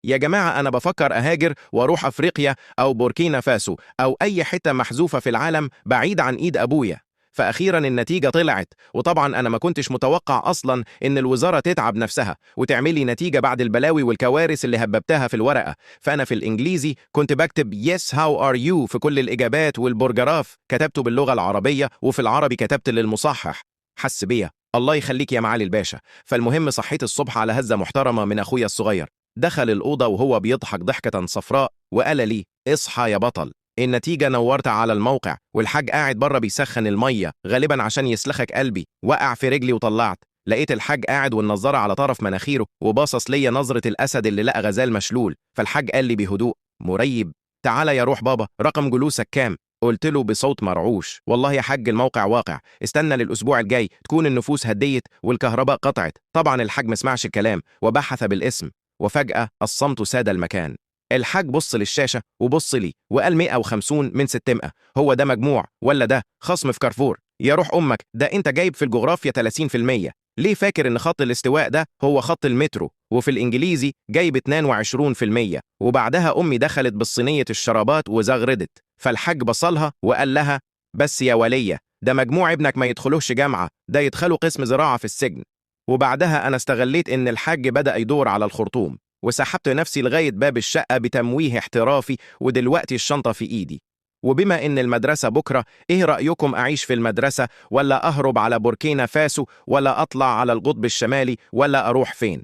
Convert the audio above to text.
يا جماعة أنا بفكر أهاجر وأروح أفريقيا أو بوركينا فاسو أو أي حتة محذوفة في العالم بعيد عن إيد أبويا. فأخيرا النتيجة طلعت، وطبعا أنا ما كنتش متوقع أصلا إن الوزارة تتعب نفسها وتعملي نتيجة بعد البلاوي والكوارث اللي هببتها في الورقة. فأنا في الإنجليزي كنت بكتب yes how are you في كل الإجابات، والبرجراف كتبته باللغة العربية، وفي العربي كتبت للمصحح. حس بيا، الله يخليك يا معالي الباشا. فالمهم صحيت الصبح على هزة محترمة من أخويا الصغير، دخل الأوضة وهو بيضحك ضحكة صفراء وقال لي اصحى يا بطل، النتيجة نورت على الموقع، والحاج قاعد بره بيسخن المية غالبا عشان يسلخك قلبي. وقع في رجلي وطلعت، لقيت الحاج قاعد والنظارة على طرف مناخيره وباصص ليا نظرة الأسد اللي لقى غزال مشلول. فالحاج قال لي بهدوء مريب، تعالى يا روح بابا، رقم جلوسك كام؟ قلت له بصوت مرعوش والله يا حاج الموقع واقع، استنى للأسبوع الجاي تكون النفوس هديت والكهرباء قطعت. طبعا الحاج مسمعش الكلام وبحث بالاسم، وفجأة الصمت ساد المكان. الحاج بص للشاشة وبص لي وقال 150 من 600، هو ده مجموع ولا ده خصم في كارفور؟ يا روح أمك، ده أنت جايب في الجغرافيا 30%، ليه فاكر إن خط الاستواء ده هو خط المترو؟ وفي الإنجليزي جايب 22%. وبعدها أمي دخلت بالصينية الشرابات وزغردت، فالحاج بصلها وقال لها بس يا ولية، ده مجموع ابنك ما يدخلوش جامعة، ده يدخلوا قسم زراعة في السجن. وبعدها أنا استغليت إن الحاج بدأ يدور على الخرطوم، وسحبت نفسي لغاية باب الشقة بتمويه احترافي، ودلوقتي الشنطة في إيدي. وبما إن المدرسة بكرة، إيه رأيكم أعيش في المدرسة ولا أهرب على بوركينا فاسو ولا أطلع على القطب الشمالي ولا أروح فين؟